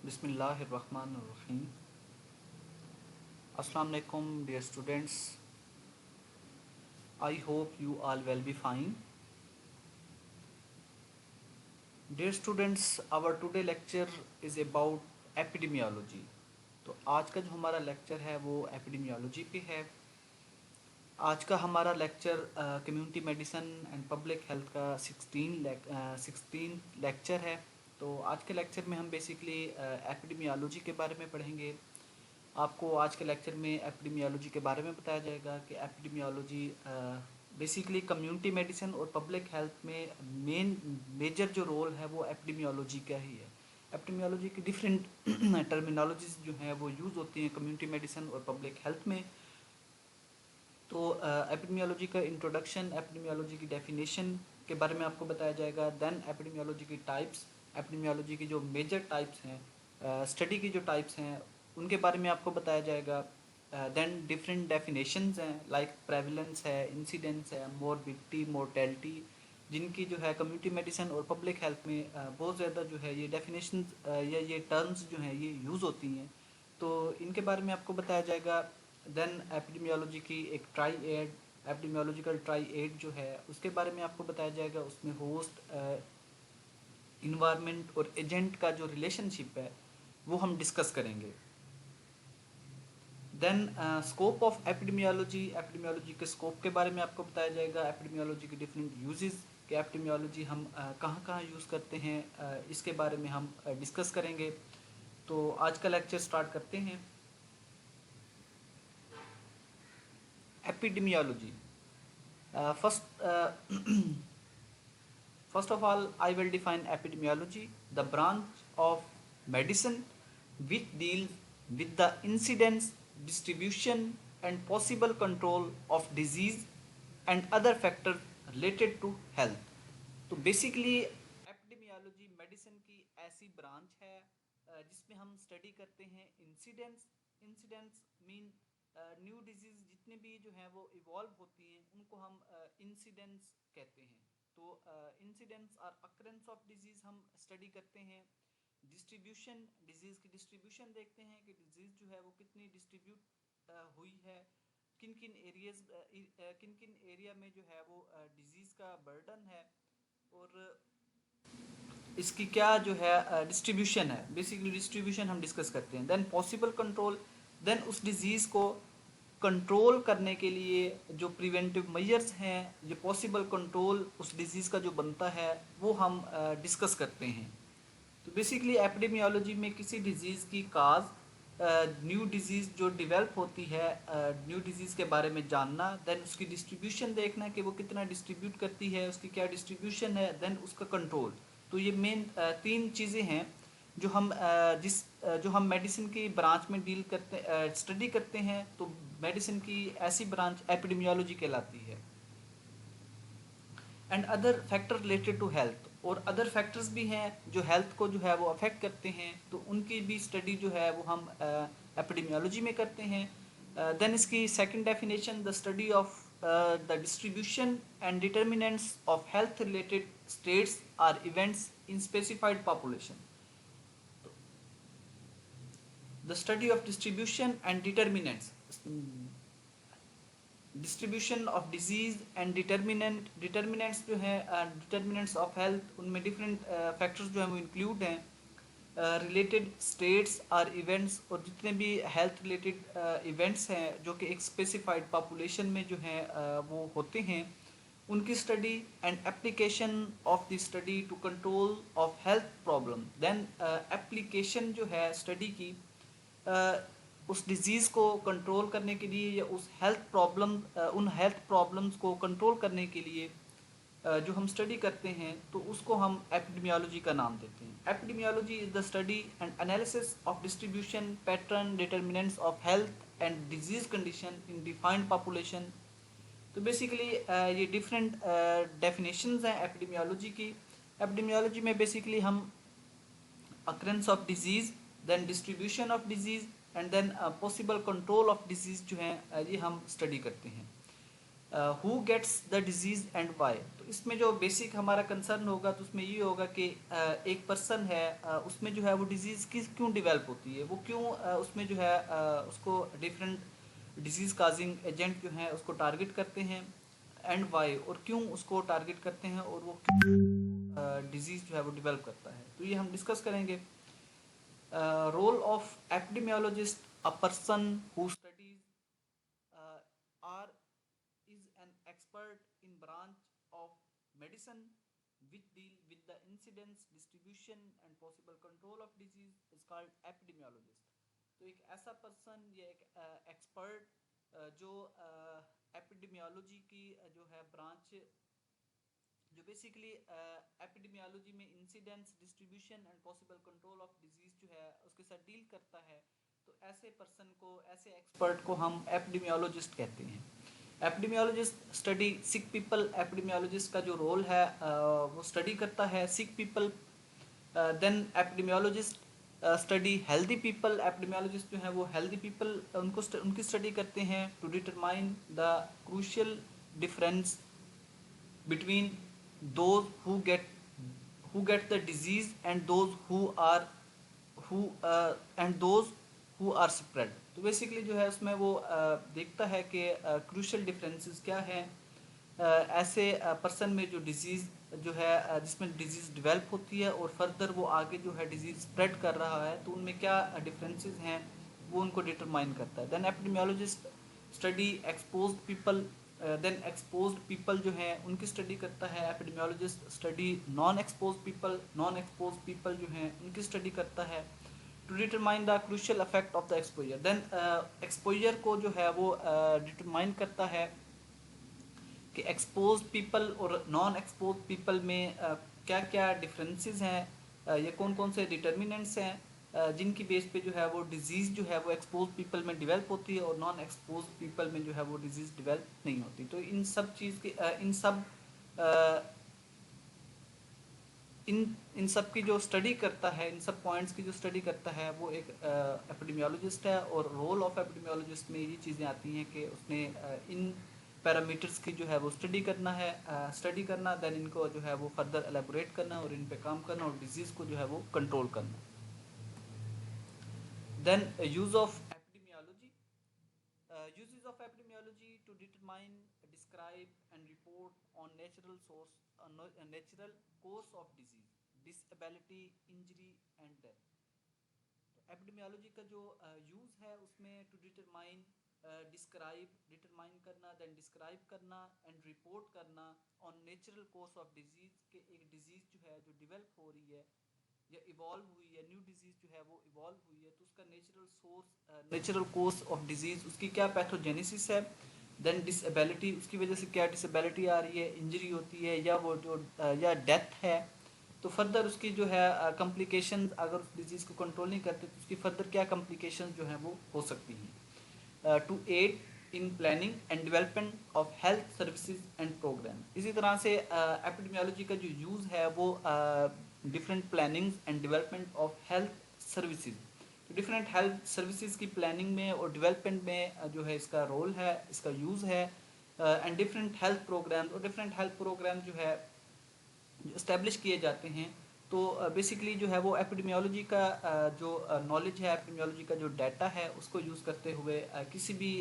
बिस्मिल्लाहिर्रहमानिर्रहीम। अस्सलाम वालेकुम dear students. I hope you all will be fine. Dear students, our today lecture is about epidemiology. तो आज का जो हमारा लेक्चर है वो एपिडेमियोलॉजी पे है। आज का हमारा lecture community medicine and public health का 16 लेक्चर है। तो आज के लेक्चर में हम बेसिकली एपिडेमियोलॉजी के बारे में पढ़ेंगे। आपको आज के लेक्चर में एपिडेमियोलॉजी के बारे में बताया जाएगा कि एपिडेमियोलॉजी बेसिकली कम्युनिटी मेडिसिन और पब्लिक हेल्थ में मेजर जो रोल है वो एपिडेमियोलॉजी का ही है। एपिडेमियोलॉजी की डिफरेंट टर्मिनोलॉजीज जो हैं वो यूज़ होती हैं कम्युनिटी मेडिसिन और पब्लिक हेल्थ में। तो एपिडेमियोलॉजी का इंट्रोडक्शन, एपिडेमियोलॉजी की डेफिनेशन के बारे में आपको बताया जाएगा। देन एपिडेमियोलॉजी की टाइप्स, एपिडेमियोलॉजी की जो मेजर टाइप्स हैं, स्टडी की जो टाइप्स हैं उनके बारे में आपको बताया जाएगा। देन डिफरेंट डेफिनेशंस हैं लाइक प्रेवलेंस है, इंसिडेंस है, मोरबिडिटी, मोर्टेलिटी, जिनकी जो है कम्युनिटी मेडिसिन और पब्लिक हेल्थ में बहुत ज़्यादा जो है ये डेफिनेशंस या ये टर्म्स जो हैं ये यूज़ होती हैं। तो इनके बारे में आपको बताया जाएगा। देन एपिडेमियोलॉजी की एक ट्राई-एड, एपिडेमियोलॉजिकल ट्राई-एड जो है उसके बारे में आपको बताया जाएगा। उसमें होस्ट, इन्वायरमेंट और एजेंट का जो रिलेशनशिप है वो हम डिस्कस करेंगे। Then scope of epidemiology, epidemiology के स्कोप के बारे में आपको बताया जाएगा। एपिडेमियोलॉजी के डिफरेंट यूजेस कि एपिडेमियोलॉजी हम कहाँ कहाँ यूज़ करते हैं, इसके बारे में हम डिस्कस करेंगे। तो आज का लेक्चर स्टार्ट करते हैं। Epidemiology first of all, I will define epidemiology, the branch of medicine which deals with the incidence, distribution and possible control of disease and other factors related to health. तो basically epidemiology medicine की ऐसी branch है जिसमें हम study करते हैं incidence. Incidence mean new disease जितने भी जो हैं वो इवॉल्व होती हैं उनको हम इंसिडेंस कहते हैं। तो इंसिडेंस और अकरेंस ऑफ डिजीज़ हम स्टडी करते हैं। डिस्ट्रीब्यूशन, डिजीज़ की डिस्ट्रीब्यूशन देखते हैं कि डिजीज़ जो है वो कितनी डिस्ट्रीब्यूट हुई है, किन किन एरिया में जो है वो डिजीज़ का बर्डन है और इसकी क्या जो है डिस्ट्रीब्यूशन है। बेसिकली डिस्ट्रीब्यूशन हम डिस्कस करते हैं। देन पॉसिबल कंट्रोल, देन उस डिज़ीज़ को कंट्रोल करने के लिए जो प्रिवेंटिव मेजर्स हैं, जो पॉसिबल कंट्रोल उस डिज़ीज़ का जो बनता है वो हम डिस्कस करते हैं। तो बेसिकली एपिडेमियोलॉजी में किसी डिज़ीज़ की काज, न्यू डिज़ीज़ जो डेवलप होती है, न्यू डिज़ीज़ के बारे में जानना, देन उसकी डिस्ट्रीब्यूशन देखना कि वो कितना डिस्ट्रीब्यूट करती है, उसकी क्या डिस्ट्रीब्यूशन है, देन उसका कंट्रोल। तो ये मेन 3 चीज़ें हैं जो हम जो हम मेडिसिन की ब्रांच में डील करते स्टडी करते हैं। तो मेडिसिन की ऐसी ब्रांच एपिडेमियोलॉजी कहलाती है। And other factor related to health, और अदर फैक्टर्स भी हैं जो हेल्थ को जो है वो अफेक्ट करते हैं, तो उनकी भी स्टडी जो है वो हम एपिडेमियोलॉजी में करते हैं। देन इसकी second definition, the study of the distribution and determinants of health related states or events in specified population. The study of distribution and distribution of disease and determinants जो है, डिटर्मिनेंट्स ऑफ हेल्थ, उनमें different factors जो हैं वो include हैं। Related states और events, और जितने भी हेल्थ रिलेटेड इवेंट्स हैं जो कि एक स्पेसिफाइड पॉपुलेशन में जो हैं वो होते हैं, उनकी study and application of the study to control of health problem. Then application जो है स्टडी की उस डिज़ीज़ को कंट्रोल करने के लिए या उस उन हेल्थ प्रॉब्लम्स को कंट्रोल करने के लिए जो हम स्टडी करते हैं तो उसको हम एपिडेमियोलॉजी का नाम देते हैं। Epidemiology is the study and analysis of distribution pattern determinants of health and disease condition in defined population. तो बेसिकली ये डिफरेंट डेफिनेशंस हैं एपिडेमियोलॉजी की। एपिडेमियोलॉजी में बेसिकली हम occurrence of disease, then distribution of disease and then possible control of disease जो हैं ये हम स्टडी करते हैं। Who gets the disease and why. तो इसमें जो बेसिक हमारा कंसर्न होगा तो उसमें ये होगा कि एक पर्सन है, उसमें जो है वो डिजीज़ किस क्यों डेवलप होती है, वो क्यों उसमें जो है उसको डिफरेंट डिजीज़ काजिंग एजेंट जो हैं उसको टारगेट करते हैं, एंड वाई, और क्यों उसको टारगेट करते हैं, और वो क्यों डिजीज़ जो है वो डेवलप करता है। तो ये हम डिस्कस करेंगे। Role of epidemiologist, a person who studies or is an expert in branch of medicine which deal with the incidence, distribution and possible control of disease is called epidemiologist. तो एक ऐसा person या एक expert जो epidemiology की जो है branch, जो बेसिकली एपिडेमियोलॉजी में incidence, distribution and possible control of disease जो है उसके साथ डील करता है, तो ऐसे पर्सन को, ऐसे एक्सपर्ट को हम एपिडेमियोलॉजिस्ट कहते हैं। Epidemiologist study sick people. Epidemiologist का जो रोल है वो स्टडी करता है sick people. Then epidemiologist study healthy people. Epidemiologist जो है वो हेल्दी पीपल उनकी स्टडी करते हैं to determine the crucial difference between those who get the disease and those who and those who are spread। तो basically जो है उसमें वो देखता है कि क्रूशल डिफरेंसेस क्या हैं ऐसे पर्सन में जो डिजीज़ जो है जिसमें डिजीज़ डेवलप होती है और फर्दर वो आगे जो है डिजीज़ स्प्रेड कर रहा है, तो उनमें क्या डिफरेंसेस हैं वो उनको डिटरमाइन करता है। Then epidemiologist study exposed people. Then exposed people जो हैं उनकी स्टडी करता है epidemiologist. Study non exposed people. Non exposed people जो हैं उनकी स्टडी करता है to determine the crucial effect of the exposure. Then exposure को जो है वो डिटरमाइन करता है कि एक्सपोज पीपल और नॉन एक्सपोज पीपल में क्या क्या डिफरेंसेस हैं, ये कौन कौन से डिटर्मिनेंट्स हैं जिनकी बेस पे जो है वो डिजीज़ जो है वो एक्सपोज पीपल में डेवलप होती है और नॉन एक्सपोज पीपल में जो है वो डिजीज़ डेवलप नहीं होती। तो इन सब चीज़ के इन सब की जो स्टडी करता है, इन सब पॉइंट्स की जो स्टडी करता है वो एक एपिडेमियोलॉजिस्ट है। और रोल ऑफ एपिडेमियोलॉजिस्ट में ये चीज़ें आती हैं कि उसने इन पैरामीटर्स की जो है वो स्टडी करना है, स्टडी करना, देन इनको जो है वो फर्दर एलेबोरेट करना और इन पे काम करना और डिजीज़ को जो है वो कंट्रोल करना। Then use of epidemiology. Uses of epidemiology to determine, describe and report on natural source, natural course of disease, disability, injury and death। तो एपिडेमियोलॉजी का जो यूज़ है उसमें टू डिटरमाइन, डिस्क्राइब, डिटरमाइन करना, देन डिस्क्राइब करना and report करना on natural course of disease के एक डिजीज़ जो है जो डेवलप हो रही है या इवॉल्व हुई है, न्यू डिजीज़ जो है वो इवॉल्व हुई है, तो उसका natural source, natural course of disease, उसकी क्या पैथोजेनेसिस है। देन डिसेबिलिटी, उसकी वजह से क्या डिसेबिलिटी आ रही है, इंजरी होती है या वो जो या डेथ है, तो फर्दर उसकी जो है कॉम्प्लिकेशन, अगर उस डिजीज़ को कंट्रोल नहीं करते तो उसकी फर्दर क्या कॉम्प्लिकेशन जो हैं वो हो सकती हैं। To aid in planning and development of health services and program. इसी तरह से एपिडेमियोलॉजी का जो यूज़ है वो different planning and development of health services, तो डिफरेंट हेल्थ सर्विसेज की प्लानिंग में और डेवलपमेंट में जो है इसका रोल है, इसका यूज़ है। एंड डिफरेंट हेल्थ प्रोग्राम, और डिफरेंट हेल्थ प्रोग्राम जो है इस्टेब्लिश किए जाते हैं। तो बेसिकली जो है वो एपिडेमियोलॉजी का जो नॉलेज है, एपिडेमियोलॉजी का जो डाटा है उसको यूज़ करते हुए किसी भी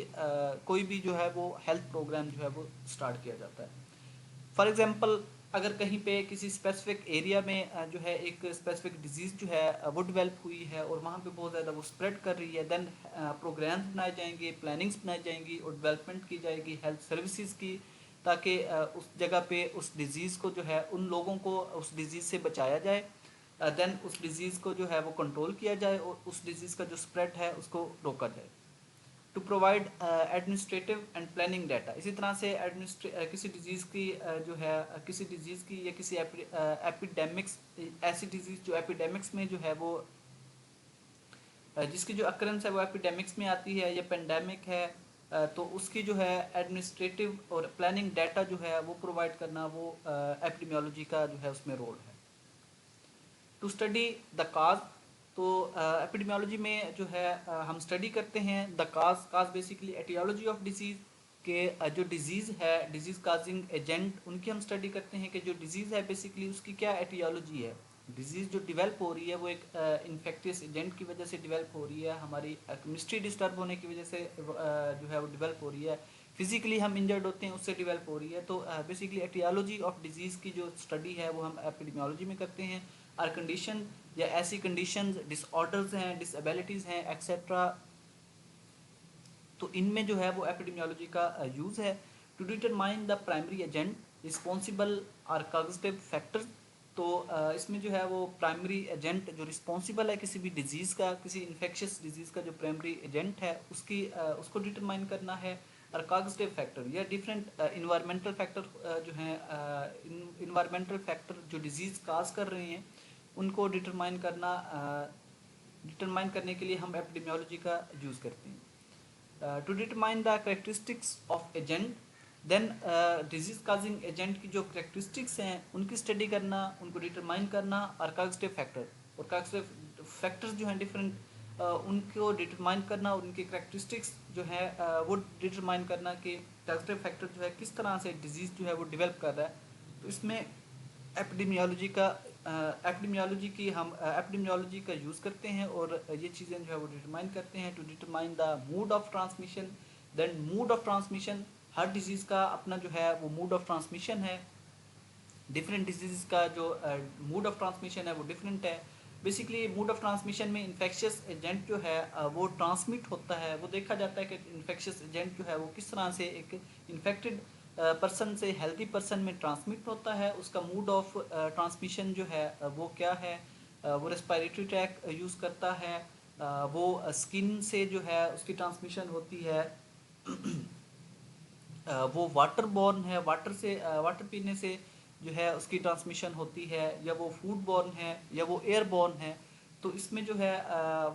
कोई भी जो है वो हेल्थ प्रोग्राम जो है वो स्टार्ट किया जाता है। फॉर एग्जांपल, अगर कहीं पे किसी स्पेसिफिक एरिया में जो है एक स्पेसिफिक डिजीज़ जो है वो डेवलप हुई है और वहाँ पे बहुत ज़्यादा वो स्प्रेड कर रही है, देन प्रोग्राम्स बनाए जाएंगे, प्लानिंग्स बनाई जाएंगी और डेवलपमेंट की जाएगी हेल्थ सर्विसेज की, ताकि उस जगह पे उस डिज़ीज़ को जो है उन लोगों को उस डिज़ीज़ से बचाया जाए, देन उस डिज़ीज़ को जो है वो कंट्रोल किया जाए और उस डिज़ीज़ का जो स्प्रेड है उसको रोका जाए। To provide administrative and planning data. इसी तरह से किसी डिजीज़ की जो है किसी डिजीज़ की या किसी एपिडेमिक्स, ऐसी डिजीज़ जो एपिडेमिक्स में जो है वो जिसकी जो अक्रेंस है वो एपिडेमिक्स में आती है या पेंडेमिक है, तो उसकी जो है एडमिनिस्ट्रेटिव और प्लानिंग डाटा जो है वो प्रोवाइड करना वो एपिडेमियोलॉजी का जो है उसमें रोल है। To study the cause. तो एपिडेमियोलॉजी में जो है हम स्टडी करते हैं the cause. Cause basically etiology of disease, कि जो डिजीज़ है, डिजीज़ काजिंग एजेंट, उनकी हम स्टडी करते हैं कि जो डिजीज़ है बेसिकली उसकी क्या एटियोलॉजी है। डिजीज़ जो डेवलप हो रही है वो एक इन्फेक्टियस एजेंट की वजह से डेवलप हो रही है, हमारी केमिस्ट्री डिस्टर्ब होने की वजह से जो है वो डेवलप हो रही है, फिजिकली हम इंजर्ड होते हैं उससे डेवलप हो रही है। तो बेसिकली एटियोलॉजी ऑफ डिजीज़ की जो स्टडी है वो हम एपिडेमियोलॉजी में करते हैं। और कंडीशन या ऐसी कंडीशंस, डिसऑर्डर्स हैं, डिसेबिलिटीज़ हैं एक्सेट्रा, तो इनमें जो है वो एपिडेमियोलॉजी का यूज़ है to determine the primary agent responsible और कॉग्निटिव फैक्टर्स। तो इसमें जो है वो प्राइमरी एजेंट जो रिस्पॉन्सिबल है किसी भी डिजीज़ का, किसी इन्फेक्शियस डिजीज़ का जो प्राइमरी एजेंट है उसकी उसको डिटरमाइन करना है। और कॉग्निटिव फैक्टर या डिफरेंट इन्वायरमेंटल फैक्टर जो हैं, इन्वायरमेंटल फैक्टर जो डिजीज़ काज कर रहे हैं उनको डिटरमाइन करने के लिए हम एपिडेमियोलॉजी का यूज़ करते हैं। To determine the characteristics of agent, then disease causing agent की जो characteristics हैं उनकी स्टडी करना, उनको डिटरमाइन करना। और causative factor, और causative factors जो हैं डिफरेंट उनको डिटरमाइन करना और उनके characteristics जो है वो डिटरमाइन करना कि causative factor जो है किस तरह से डिजीज़ जो है वो डेवलप कर रहा है। तो इसमें एपिडेमियोलॉजी का एपिडेमियोलॉजी का यूज़ करते हैं और ये चीज़ें जो है वो डिटरमाइन करते हैं to determine the mode of transmission. Then mode of transmission, हर डिजीज़ का अपना जो है वो मूड ऑफ ट्रांसमिशन है। डिफरेंट डिजीज़ का जो मूड ऑफ ट्रांसमिशन है वो डिफरेंट है। बेसिकली मूड ऑफ ट्रांसमिशन में इन्फेक्शियस एजेंट जो है वो ट्रांसमिट होता है। वो देखा जाता है कि इन्फेक्शियस एजेंट जो है वो किस तरह से एक इन्फेक्टेड पर्सन से हेल्दी पर्सन में ट्रांसमिट होता है। उसका मूड ऑफ ट्रांसमिशन जो है वो क्या है। वो रेस्पिरेटरी ट्रैक यूज़ करता है, वो स्किन से जो है उसकी ट्रांसमिशन होती है, वो वाटर बॉर्न है, वाटर पीने से जो है उसकी ट्रांसमिशन होती है, या वो फूड बॉर्न है या वो एयर बॉर्न है। तो इसमें जो है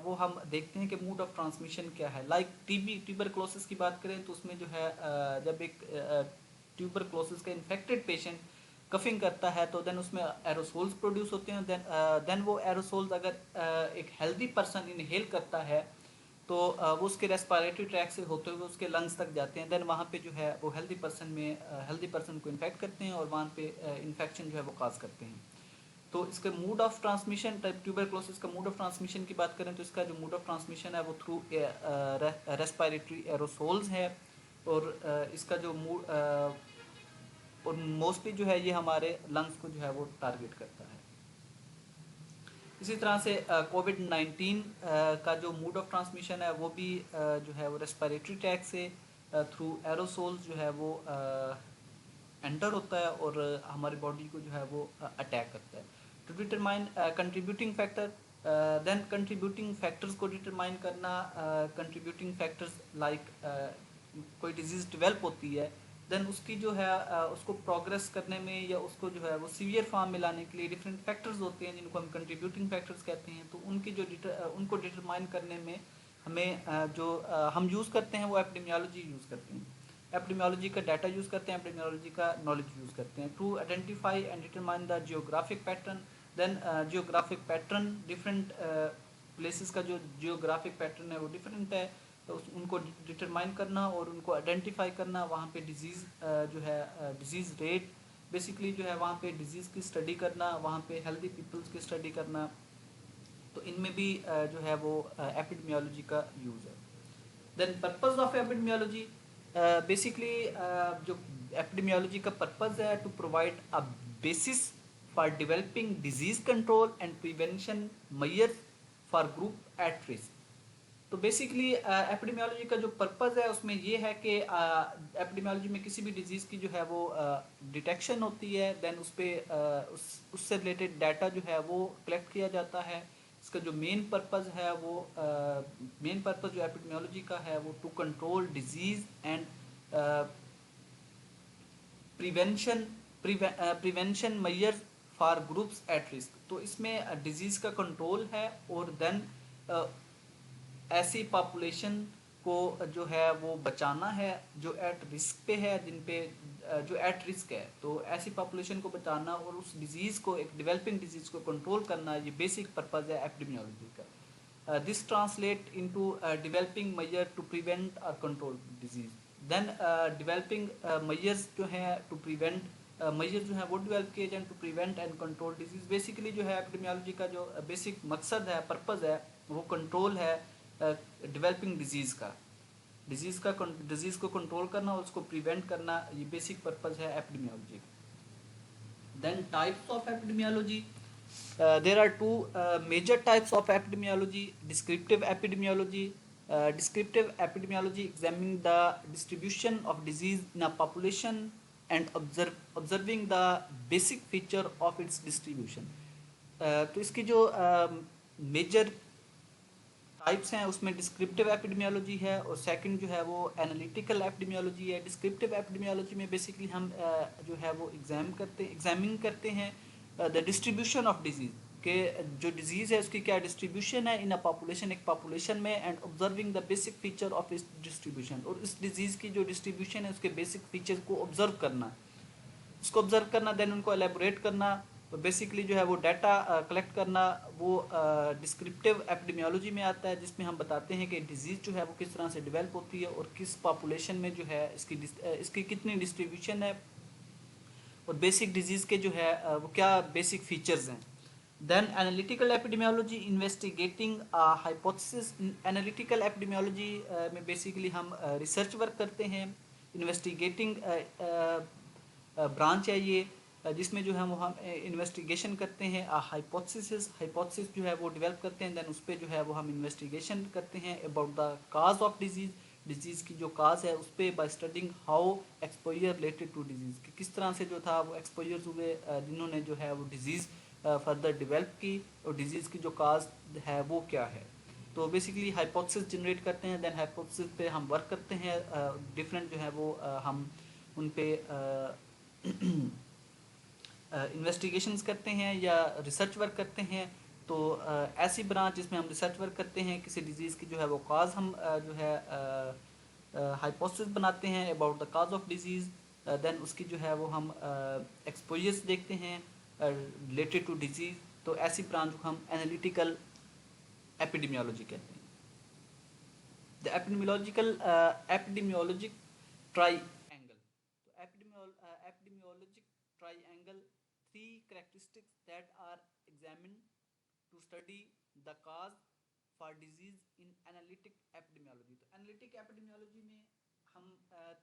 वो हम देखते हैं कि मूड ऑफ ट्रांसमिशन क्या है। लाइक टीबी, ट्यूबरक्लोसिस की बात करें तो उसमें जो है जब एक ट्यूबरक्लोसिस का इन्फेक्टेड पेशेंट कफिंग करता है तो देन उसमें एरोसोल्स प्रोड्यूस होते हैं। देन वो एरोसोल्स अगर एक हेल्दी पर्सन इनहेल करता है तो वो उसके रेस्पिरेटरी ट्रैक से होते हुए उसके लंग्स तक जाते हैं। देन वहाँ पे जो है वो हेल्दी पर्सन को इन्फेक्ट करते हैं और वहाँ पे इन्फेक्शन जो है वो काज करते हैं। तो इसके मूड ऑफ ट्रांसमिशन, ट्यूबरक्लोसिस का मूड ऑफ ट्रांसमिशन की बात करें तो इसका जो मूड ऑफ ट्रांसमिशन है वो थ्रू रेस्पिरेटरी एरोसोल्स है। और इसका जो मूड और मोस्टली जो है ये हमारे लंग्स को जो है वो टारगेट करता है। इसी तरह से कोविड-19 का जो मूड ऑफ ट्रांसमिशन है वो भी जो है वो रेस्पिरेटरी ट्रैक से थ्रू एरोसोल्स जो है वो एंटर होता है और हमारी बॉडी को जो है वो अटैक करता है। To determine contributing factor, then contributing factors को डिटरमाइन करना। कंट्रीब्यूटिंग फैक्टर्स लाइक कोई डिजीज़ डेवलप होती है देन उसकी जो है उसको प्रोग्रेस करने में या उसको जो है वो सीवियर फॉर्म में लाने के लिए डिफरेंट फैक्टर्स होते हैं जिनको हम कंट्रीब्यूटिंग फैक्टर्स कहते हैं। तो उनकी जो उनको डिटरमाइन करने में हमें जो हम यूज़ करते हैं वो एपिडेमियोलॉजी यूज़ करते हैं। एपिडेमियोलॉजी का डाटा यूज़ करते हैं, एपिडेमियोलॉजी का नॉलेज यूज़ करते हैं to identify and determine the geographic pattern. Then geographic pattern, different places का जो जियोग्राफिक पैटर्न है वो डिफरेंट है। तो उनको डिटरमाइन करना और उनको आइडेंटिफाई करना, वहाँ पे डिजीज़ जो है डिजीज़ रेट बेसिकली जो है वहाँ पे डिजीज़ की स्टडी करना, वहाँ पे हेल्दी पीपल्स की स्टडी करना। तो इनमें भी जो है वो एपिडेमियोलॉजी का यूज़ है। Then purpose of epidemiology, basically जो एपिडेमियोलॉजी का पर्पस है to provide a basis for developing disease control and prevention measures for group at risk. तो बेसिकली एपिडेमियोलॉजी का जो पर्पस है उसमें ये है कि एपिडेमियोलॉजी में किसी भी डिजीज़ की जो है वो डिटेक्शन होती है। देन उस पर उससे रिलेटेड डाटा जो है वो कलेक्ट किया जाता है। इसका जो मेन पर्पस है वो मेन पर्पस जो एपिडेमियोलॉजी का है वो to control disease and prevention measures for groups at risk. तो इसमें डिजीज़ का कंट्रोल है और देन ऐसी पॉपुलेशन को जो है वो बचाना है जो एट रिस्क पे है, जिन पे जो एट रिस्क है। तो ऐसी पॉपुलेशन को बचाना और उस डिजीज़ को, एक डेवलपिंग डिजीज़ को कंट्रोल करना, ये बेसिक पर्पस है एपिडेमियोलॉजी का। This translate into developing measure to prevent और control disease. Then developing measures जो है टू प्रिवेंट, मेजर जो है वो डेवलप किए जाएँ to prevent and control disease. Basically जो है एपिडेमियोलॉजी का जो बेसिक मकसद है, पर्पज़ है, वो कंट्रोल है डेवलपिंग डिजीज़ का। डिजीज़ को कंट्रोल करना और उसको प्रिवेंट करना, ये बेसिक पर्पज़ है एपिडेमियोलॉजी का। Then types of epidemiology. There are two major types of epidemiology. Descriptive epidemiology. Descriptive epidemiology examining the distribution of disease in a population and observing the basic feature of its distribution. तो इसकी जो major types हैं उसमें descriptive epidemiology है और second जो है वो एनालिटिकल एपिडेमियोलॉजी है। डिस्क्रिप्टिव एपिडेमियोलॉजी में बेसिकली हम जो है वो एग्जामिन करते हैं द डिस्ट्रीब्यूशन ऑफ डिजीज़ के, जो डिजीज़ है उसकी क्या डिस्ट्रीब्यूशन है इन अ पॉपुलेशन, एक पॉपुलेशन में, and observing the basic feature of इस डिस्ट्रीब्यूशन, और इस डिजीज़ की जो डिस्ट्रीब्यूशन है उसके बेसिक फीचर को ऑब्जर्व करना, उसको ऑब्जर्व करना, देन उनको एलेबोरेट करना, तो बेसिकली जो है वो डाटा कलेक्ट करना, वो डिस्क्रिप्टिव एपिडेमियोलॉजी में आता है, जिसमें हम बताते हैं कि डिजीज़ जो है वो किस तरह से डेवलप होती है और किस पॉपुलेशन में जो है इसकी कितनी डिस्ट्रीब्यूशन है और बेसिक डिजीज़ के जो है वो क्या बेसिक फीचर्स हैं। Then analytical epidemiology investigating hypothesis. Analytical epidemiology में बेसिकली हम रिसर्च वर्क करते हैं। इन्वेस्टिगेटिंग ब्रांच है ये, जिसमें जो है वो हम इन्वेस्टिगेशन करते हैं। हाइपोथेसिस जो है वो डेवलप करते हैं, देन उस पर जो है वो हम इन्वेस्टिगेशन करते हैं about the cause of disease की जो काज है उस पर, by studying how exposure related to disease, कि किस तरह से जो था वो एक्सपोजर्स हुए जिन्होंने जो है वो डिजीज़ फर्दर डेवलप की, और डिजीज़ की जो काज है वो क्या है। तो बेसिकली हाइपोथेसिस जनरेट करते हैं, देन हाइपोथेसिस पे हम वर्क करते हैं, डिफरेंट जो है वो हम उन पे इन्वेस्टिगेशंस करते हैं या रिसर्च वर्क करते हैं। तो ऐसी ब्रांच जिसमें हम रिसर्च वर्क करते हैं, किसी डिजीज़ की जो है वो काज हम जो है हाइपोथेसिस बनाते हैं about the cause of disease, then उसकी जो है वो हम एक्सपोजर्स देखते हैं रिलेटेड टू डिजीज़। तो ऐसी ब्रांच को हम एनालिटिकल एपिडेमियोलॉजी कहते हैं। The epidemiologic triangle. So epidemiologic triangle, three characteristics that are examined to study the cause for disease in analytic epidemiology. तो analytic epidemiology में हम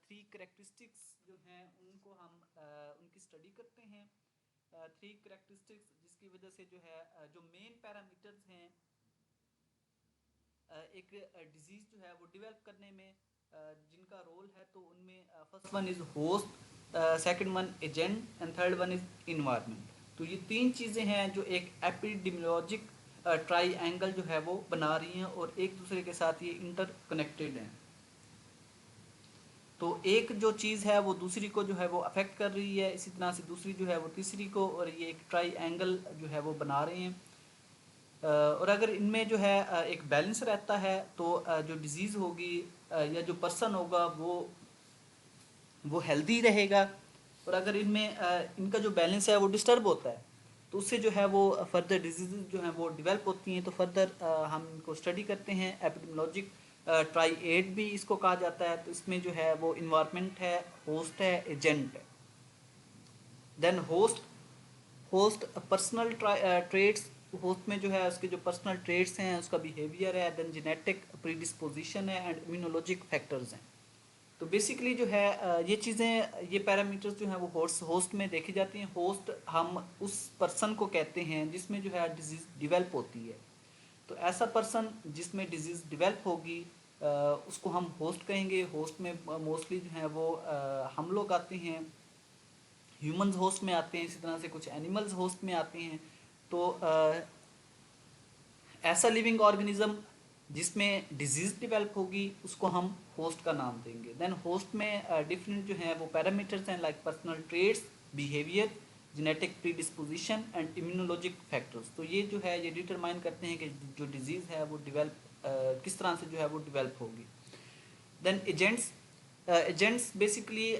थ्री करेक्टरिस्टिक्स जो हैं उनको हम उनकी स्टडी करते हैं। थ्री करेक्टरिस्टिक्स जिसकी वजह से जो है जो मेन पैरामीटर्स हैं एक डिजीज़ जो है वो डेवलप करने में जिनका रोल है, तो उनमें first one is host, second one agent, and third one is environment. तो ये तीन चीज़ें हैं जो एक एपिडेमियोलॉजिक ट्राइएंगल जो है वो बना रही हैं और एक दूसरे के साथ ये इंटरकनेक्टेड हैं। तो एक जो चीज़ है वो दूसरी को जो है वो अफेक्ट कर रही है, इसी तरह से दूसरी जो है वो तीसरी को, और ये एक ट्राइएंगल जो है वो बना रहे हैं। और अगर इनमें जो है एक बैलेंस रहता है तो जो डिजीज़ होगी या जो पर्सन होगा वो हेल्दी रहेगा, और अगर इनमें इनका जो बैलेंस है वो डिस्टर्ब होता है तो उससे जो है वो फर्दर डिजीज़ जो हैं वो डेवलप होती हैं। तो फर्दर हम इनको स्टडी करते हैं। एपिडेमियोलॉजिक ट्राइएड भी इसको कहा जाता है। तो इसमें जो है वो इन्वायरमेंट है, होस्ट है, एजेंट है। Then host personal traits, host में जो है उसके जो पर्सनल ट्रेट्स हैं, उसका बिहेवियर है, देन जेनेटिक प्रीडिस्पोजिशन है, एंड इम्यूनोलॉजिक फैक्टर्स हैं। तो बेसिकली जो है ये चीज़ें, ये पैरामीटर्स जो हैं वो होस्ट में देखी जाती हैं। होस्ट हम उस पर्सन को कहते हैं जिसमें जो है डिजीज़ डेवलप होती है। तो ऐसा पर्सन जिसमें डिजीज़ डेवलप होगी उसको हम होस्ट कहेंगे। होस्ट में मोस्टली जो है वो हम लोग आते हैं, ह्यूमंस होस्ट में आते हैं, इसी तरह से कुछ एनिमल्स होस्ट में आते हैं। तो ऐसा लिविंग ऑर्गेनिज्म जिसमें डिजीज़ डेवलप होगी उसको हम होस्ट का नाम देंगे। देन होस्ट में डिफरेंट जो हैं वो पैरामीटर्स हैं, like personal traits, behaviour, genetic predisposition and immunologic factors. तो ये जो है ये डिटरमाइन करते हैं कि जो डिजीज़ है वो डेवलप किस तरह से जो है वो डेवलप होगी। देन एजेंट्स बेसिकली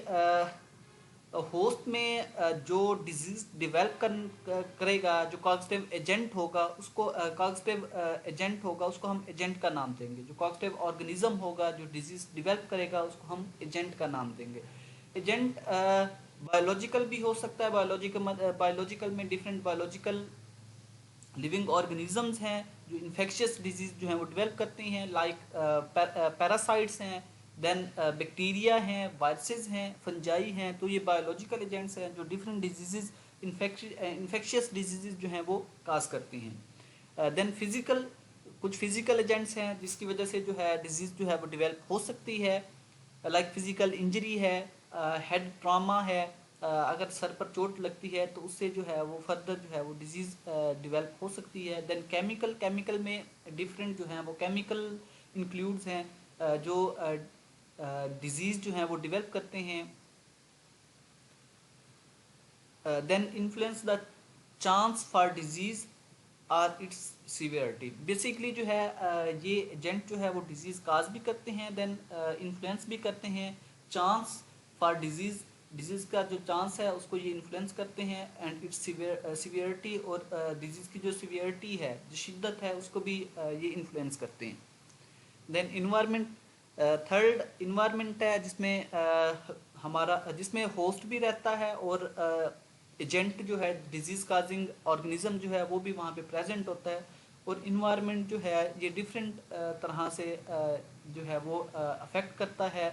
होस्ट में जो डिजीज डेवलप करेगा, जो कॉग्निटिव एजेंट होगा उसको एजेंट होगा उसको हम एजेंट का नाम देंगे। जो कॉग्निटिव ऑर्गेनिज्म होगा जो डिजीज डेवलप करेगा उसको हम एजेंट का नाम देंगे। एजेंट बायोलॉजिकल भी हो सकता है। बायोलॉजिकल में डिफरेंट बायोलॉजिकल लिविंग ऑर्गेनिजम्स हैं जो इन्फेक्शियस डिजीज जो हैं वो डेवलप करते हैं, लाइक पैरासाइट्स हैं, देन बैक्टीरिया हैं, वायरसेस हैं, फंजाई हैं। तो ये बायोलॉजिकल एजेंट्स हैं जो डिफरेंट डिजीज़ इन्फेक्शियस डिजीज़ जो हैं वो काज करती हैं। देन फिजिकल, कुछ फिजिकल एजेंट्स हैं जिसकी वजह से जो है डिजीज़ जो है वो डेवलप हो सकती है, लाइक फिजिकल इंजरी है, हेड ट्रामा है। अगर सर पर चोट लगती है तो उससे जो है वो फर्दर जो है वो डिजीज़ डेवलप हो सकती है। देन केमिकल में डिफरेंट जो हैं वो केमिकल इंक्लूड्स हैं जो डिजीज़ जो हैं वो डेवलप करते हैं। Then influence the chance for disease or its severity. Basically जो है ये एजेंट जो है वो डिजीज़ काज भी करते हैं, देन इन्फ्लुएंस भी करते हैं चांस फॉर डिजीज़ का जो चांस है उसको ये इन्फ्लुएंस करते हैं, एंड इट्स सीवियरिटी, और डिजीज़ की जो सीवियरिटी है, जो शिद्दत है, उसको भी ये इन्फ्लुएंस करते हैं। देन इन्वायरमेंट, थर्ड इन्वायरमेंट है जिसमें हमारा जिसमें होस्ट भी रहता है और एजेंट जो है डिजीज़ काजिंग ऑर्गेनिज्म जो है वो भी वहाँ पे प्रेजेंट होता है। और इन्वायरमेंट जो है ये डिफरेंट तरह से जो है वो अफेक्ट करता है,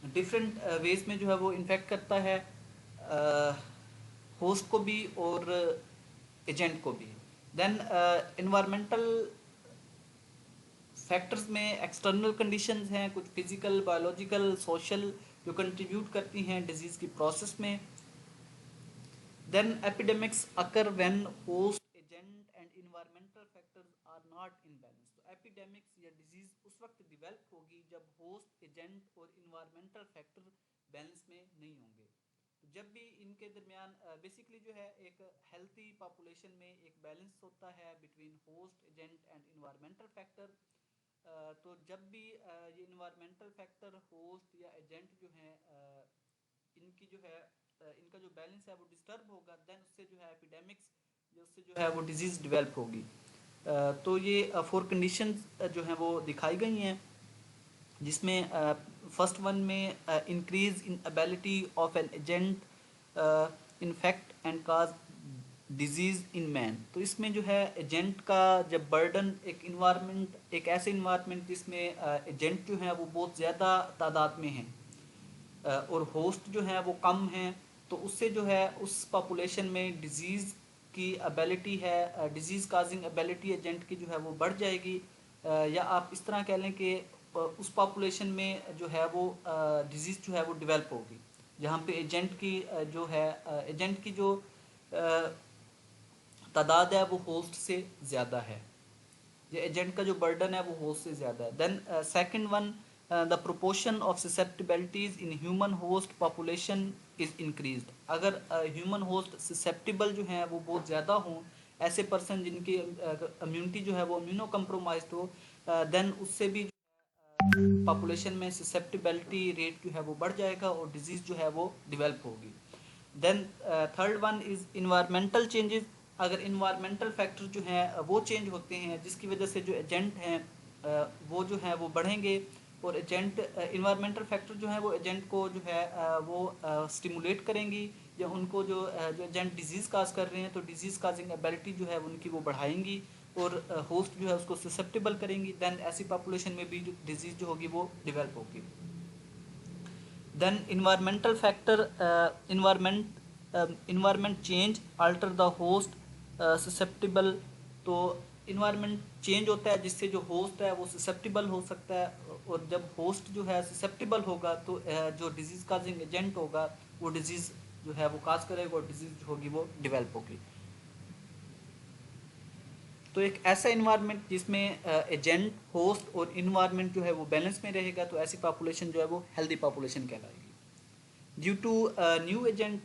डिफरेंट वेज में जो है वो इन्फेक्ट करता है होस्ट को भी और एजेंट को भी। देन इन्वायरमेंटल फैक्टर्स में एक्सटर्नल कंडीशंस हैं, कुछ फिजिकल, बायोलॉजिकल, सोशल, जो कंट्रीब्यूट करती हैं डिजीज़ की प्रोसेस में। Then epidemics occur when host agent and environmental factors are not in balance. तो एपिडेमिक्स या डिजीज़ उस वक्त डेवलप होगी जब होस्ट एजेंट और इन्वायरमेंटल फैक्टर बैलेंस में नहीं होंगे। तो जब भी इनके दरमियान बेसिकली जो है एक हेल्थी पॉपुलेशन में एक बैलेंस होता है between host agent and environmental factor. तो जब भी ये इन्वायरमेंटल फैक्टर, होस्ट या एजेंट जो हैं इनकी जो है इनका जो बैलेंस है वो डिस्टर्ब होगा, देन उससे जो है एपिडेमिक्स, जो उससे जो है वो डिजीज़ डेवलप होगी। तो ये फोर कंडीशन जो हैं वो दिखाई गई हैं, जिसमें फर्स्ट वन में increase in ability of an agent infect and cause disease in man. तो इसमें जो है एजेंट का जब बर्डन, एक ऐसे इन्वायरमेंट जिसमें एजेंट जो है वो बहुत ज़्यादा तादाद में हैं और होस्ट जो है वो कम हैं, तो उससे जो है उस पॉपुलेशन में डिजीज़ की एबिलिटी है, डिजीज़ काजिंग एबिलिटी एजेंट की जो है वो बढ़ जाएगी। या आप इस तरह कह लें कि उस पॉपुलेशन में जो है वो डिजीज़ जो है वो डेवलप होगी जहाँ पे एजेंट की जो है एजेंट की जो तादाद है वो होस्ट से ज़्यादा है, ये एजेंट का जो बर्डन है वो होस्ट से ज़्यादा है। Then second one, the proportion of susceptibilities in human host population is increased. अगर ह्यूमन होस्ट ससेप्टिबल जो हैं वो बहुत ज़्यादा हों, ऐसे पर्सन जिनकी इम्यूनिटी जो है वो इम्यूनो कम्प्रोमाइज्ड हो, देन उससे भी पॉपुलेशन में ससेप्टिबिलिटी रेट जो है वो बढ़ जाएगा और डिजीज़ जो है वो डेवलप होगी। Then third one is environmental changes. अगर इन्वायरमेंटल फैक्टर जो हैं वो चेंज होते हैं जिसकी वजह से जो एजेंट हैं वो जो है वो बढ़ेंगे, और एजेंट इन्वायरमेंटल फैक्टर जो है वो एजेंट को जो है वो स्टिमुलेट करेंगी, या उनको जो एजेंट डिजीज़ काज कर रहे हैं तो डिजीज़ काजिंग एबिलिटी जो है उनकी वो बढ़ाएंगी, और होस्ट जो है उसको ससेप्टेबल करेंगी। देन ऐसी पॉपुलेशन में भी जो डिजीज़ जो होगी वो डेवलप होगी। Then environmental factor, environment change alter the host susceptible. तो इन्वायरमेंट चेंज होता है जिससे जो होस्ट है वो ससेप्टिबल हो सकता है, और जब होस्ट जो है ससेप्टिबल होगा तो जो डिजीज़ काजिंग एजेंट होगा वो डिजीज़ जो है वो काज करेगा और डिजीज़ जो होगी वो डेवलप होगी। तो एक ऐसा इन्वायरमेंट जिसमें एजेंट, होस्ट और इन्वायरमेंट जो है वो बैलेंस में रहेगा, तो ऐसी पॉपुलेशन जो है वो हेल्दी पॉपुलेशन कहलाएगी। Due to new agent,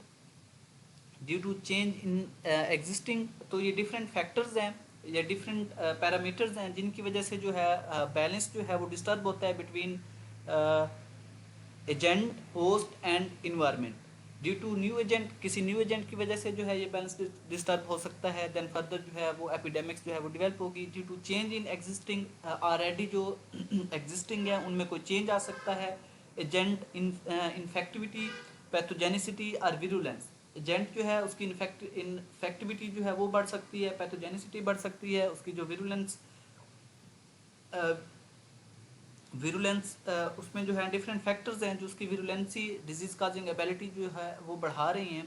due to change in existing, तो ये डिफरेंट फैक्टर्स हैं या डिफरेंट पैरामीटर्स हैं जिनकी वजह से जो है बैलेंस जो है वो डिस्टर्ब होता है between agent, host and environment. Due to new agent, किसी न्यू एजेंट की वजह से जो है ये बैलेंस डिस्टर्ब हो सकता है। देन फर्दर जो है वो एपिडेमिक्स जो है वो डेवलप होगी। Due to change in existing, already जो एग्जिस्टिंग है उनमें कोई चेंज आ सकता है। एजेंट इन्फेक्टिविटी, पैथोजेनिसिटी और विरुलेंस। एजेंट जो है उसकी इन्फेक्टिविटी जो है वो बढ़ सकती है, पैथोजेनिसिटी बढ़ सकती है, उसकी जो विरुलेंस विरुलेंस उसमें जो है डिफरेंट फैक्टर्स हैं जो उसकी विरुलेंसी, डिजीज काजिंग एबिलिटी जो है वो बढ़ा रही हैं,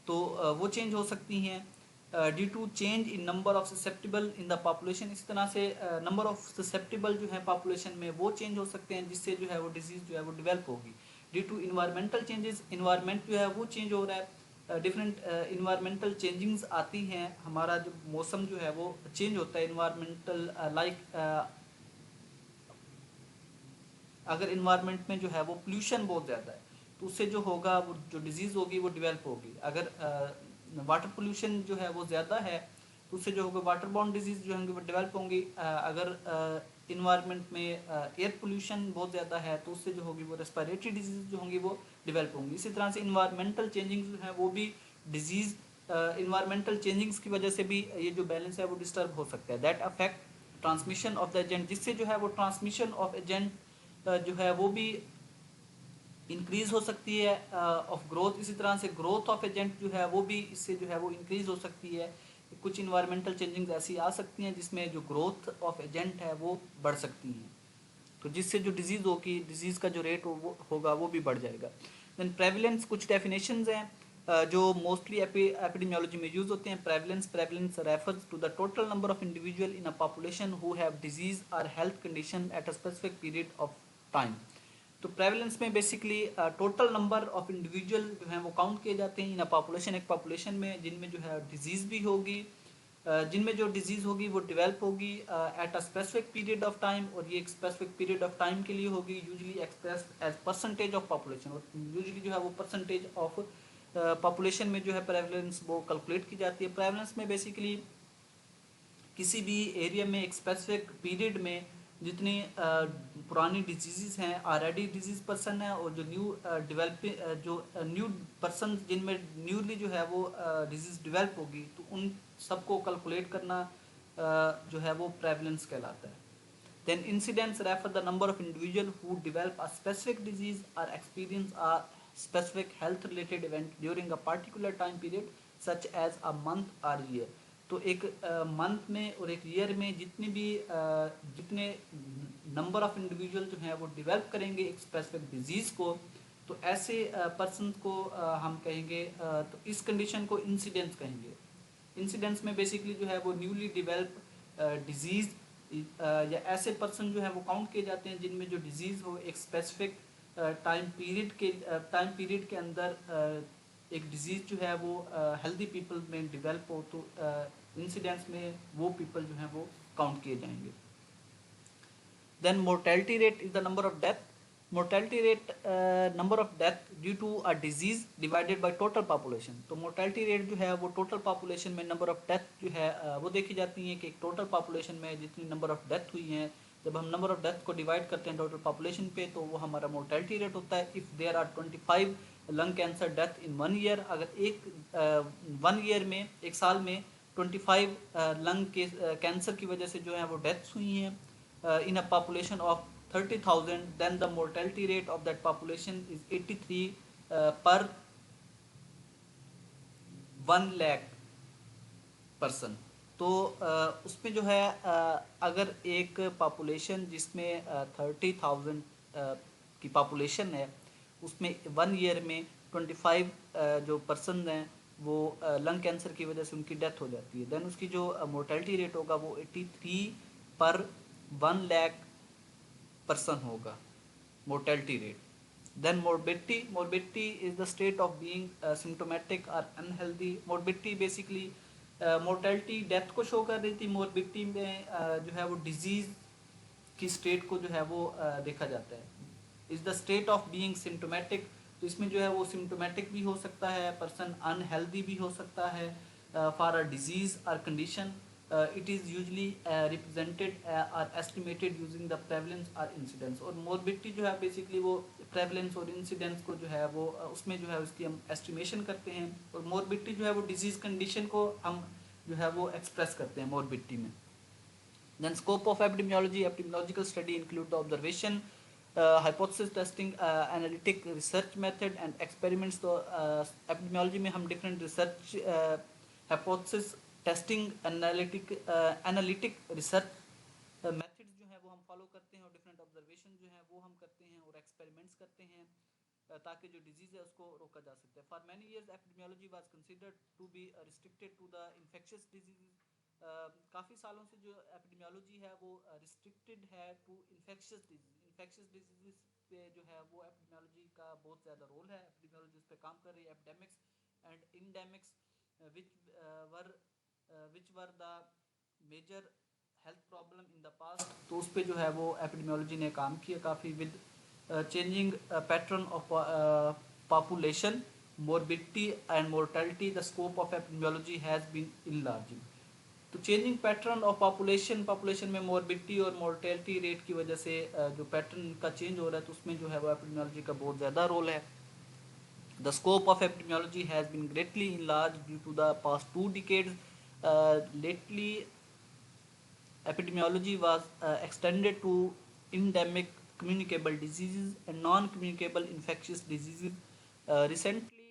तो वो चेंज हो सकती हैं। Due to change in number of susceptible in the population, इसी तरह से नंबर ऑफ ससेप्टिबल जो है पॉपुलेशन में वो चेंज हो सकते हैं, जिससे जो है वो डिजीज जो है वो डेवलप होगी। Due to environmental changes, environment जो है वो चेंज हो रहा है, डिफरेंट इन्वायरमेंटल चेंजिंग्स आती हैं, हमारा जो मौसम जो है वो चेंज होता है। इन्वायरमेंटल अगर इन्वायरमेंट में जो है वो पोल्यूशन बहुत ज़्यादा है तो उससे जो होगा वो जो डिजीज़ होगी वो डेवलप होगी। अगर वाटर पोल्यूशन जो है वो ज़्यादा है तो उससे जो होगा वाटर बॉर्न डिजीज़ जो होंगी वो डेवलप होंगी। अगर इन्वायरमेंट में एयर पोल्यूशन बहुत ज़्यादा है तो उससे जो होगी वो रेस्पिरेटरी डिजीज़ जो होंगी वो डेवलप होंगी। इसी तरह से इन्वायरमेंटल चेंजिंग्स जो है वो भी डिजीज़, इन्वायरमेंटल चेंजिंग्स की वजह से भी ये जो बैलेंस है वो डिस्टर्ब हो सकता है। That affect transmission of the agent, जिससे जो है वो ट्रांसमिशन ऑफ एजेंट जो है वो भी इंक्रीज हो सकती है ऑफ ग्रोथ। इसी तरह से ग्रोथ ऑफ एजेंट जो है वो भी इससे जो है वो इंक्रीज हो सकती है। कुछ इन्वायरमेंटल चेंजिंग्स ऐसी आ सकती हैं जिसमें जो ग्रोथ ऑफ एजेंट है वो बढ़ सकती हैं, तो जिससे जो डिजीज़ होगी, डिजीज़ का जो रेट वो होगा वो भी बढ़ जाएगा। देन प्रेवलेंस, कुछ डेफिनेशंस हैं जो मोस्टली एपिडेमियोलॉजी में यूज होते हैं। Prevalence refers to the total number of individual in a population who have disease और health condition at a specific period of time. तो प्रेवलेंस में basically total number of individual जो हैं वो count किए जाते हैं इन अ पॉपुलेशन, एक पॉपुलेशन में, जिनमें जो है डिजीज़ भी होगी, जिनमें जो डिजीज़ होगी वो डेवलप होगी eight a specific period of time, और ये एक स्पेसिफिक पीरियड ऑफ टाइम के लिए होगी, usually expressed as percentage of population. और यूजुअली जो है वो परसेंटेज ऑफ पॉपुलेशन में जो है प्रेवलेंस वो कैलकुलेट की जाती है। प्रेवलेंस में बेसिकली किसी भी एरिया में एक स्पेसिफिक पीरियड में जितनी पुरानी डिजीज़ हैं, ऑलरेडी डिजीज़ पर्सन है, और जो न्यू डेवलपिंग जो न्यू पर्सन जिनमें न्यूली जो है वो डिजीज़ डेवलप होगी, तो उन सबको कैलकुलेट करना जो है वो प्रेवलेंस कहलाता है। Then incidence refer the number of individual who develop a specific disease or experience a specific health related event during a particular time period such as a month or year। तो एक month में और एक year में जितने number of individual जो हैं वो डेवलप करेंगे एक स्पेसिफिक डिजीज़ को, तो ऐसे पर्सन को हम कहेंगे, तो इस कंडीशन को इंसिडेंस कहेंगे। इंसिडेंस में बेसिकली जो है वो न्यूली डेवलप डिजीज़ या ऐसे पर्सन जो है वो काउंट किए जाते हैं जिनमें जो डिजीज़ हो एक स्पेसिफिक टाइम पीरियड के अंदर एक डिजीज़ जो है वो हेल्दी पीपल में डेवलप हो, तो इंसिडेंस में वो पीपल जो हैं वो काउंट किए जाएंगे। Then mortality rate is the number of death. Mortality rate number of death due to a disease divided by total population। तो mortality rate जो है वो total population में number of death जो है वो देखी जाती है कि एक total population में जितनी number of death हुई हैं, जब हम number of death को divide करते हैं total population पे, तो वो हमारा mortality rate होता है। If there are 25 lung cancer death in 1 year, अगर एक 1 year में, एक साल में 25 लंग के कैंसर की वजह से जो है वो डेथ्स हुई हैं in a population of 30,000, then the mortality rate of that population is 83 per 1 lakh person। तो उसमें जो है अगर एक पॉपुलेशन जिसमें 30,000 की पॉपुलेशन है, उसमें 1 ईयर में 25 जो पर्सन हैं वो लंग कैंसर की वजह से उनकी डेथ हो जाती है, देन उसकी जो मोर्टेलिटी रेट होगा वो 83 पर 1 लाख पर्सन होगा mortality rate. Then morbidity is the state of being symptomatic और unhealthy. Morbidity basically mortality death को शो कर रही थी, मोर्बिडिटी में जो है वो डिजीज़ की स्टेट को जो है वो देखा जाता है। Is the state of being symptomatic, तो इसमें जो है वो सिम्टोमेटिक भी हो सकता है पर्सन, अनहेल्दी भी हो सकता है फॉर अ डिजीज़ और condition. it is usually represented or estimated using the prevalence or incidence. और morbidity जो है basically वो prevalence और incidence को जो है वो उसमें जो है उसकी हम estimation करते हैं, और morbidity जो है वो disease condition को हम जो है वो express करते हैं morbidity में. Then scope of epidemiology, epidemiological study include the observation, hypothesis testing, analytic research method and experiments. तो epidemiology में हम different research hypothesis testing, analytic research methods जो है वो हम follow करते हैं, और different observation जो है वो हम करते हैं और experiments करते हैं ताकि जो disease है उसको रोका जा सकता है. For many years epidemiology was considered to be restricted to the infectious diseases. काफ़ी सालों से जो एपिडेमियोलॉजी है वो रिस्ट्रिक्टेड है टू इन्फेक्शियस डिजीज़ पे जो है वो एपिडेमियोलॉजी का बहुत ज़्यादा रोल है. एपिडेमियोलॉजी उस पे काम कर रही है. Epidemics and endemics which were the major health problem in the past, तो उस पे जो है वो एपिडेमियोलॉजी ने काम किया काफ़ी. With changing pattern of population, morbidity and mortality, the scope of epidemiology has been enlarging. तो चेंजिंग पैटर्न ऑफ पॉपुलेशन में मोर्बिडिटी और मोर्टेलिटी रेट की वजह से जो पैटर्न का चेंज हो रहा है, तो उसमें जो है वो एपिडेमियोलॉजी का बहुत ज़्यादा रोल है. The scope of epidemiology has been greatly enlarge due to the past 2 decades. Lately epidemiology was extended to endemic communicable diseases and non-communicable infectious diseases. Recently,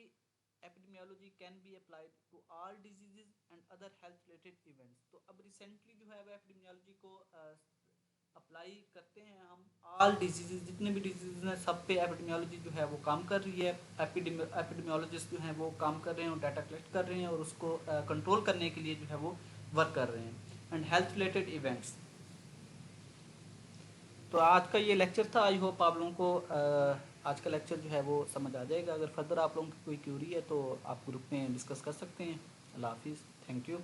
epidemiology can be applied to all diseases and other health related events. तो अब recently जो है वो epidemiology को apply करते हैं हम all disease, जितने भी डिजीज़ हैं सब पे एपिडेमियोलॉजी जो है वो काम कर रही है. एपिडेमियोलॉजिस्ट जो हैं वो काम कर रहे हैं और डाटा कलेक्ट कर रहे हैं और उसको कंट्रोल करने के लिए जो है वो वर्क कर रहे हैं. And health related events. तो आज का ये लेक्चर था. आई होप आप लोगों को आज का लेक्चर जो है वो समझ आ जाएगा. अगर फर्दर आप लोगों की कोई क्यूरी है तो आप ग्रुप में डिस्कस कर सकते हैं. अल्लाह हाफिज़. Thank you.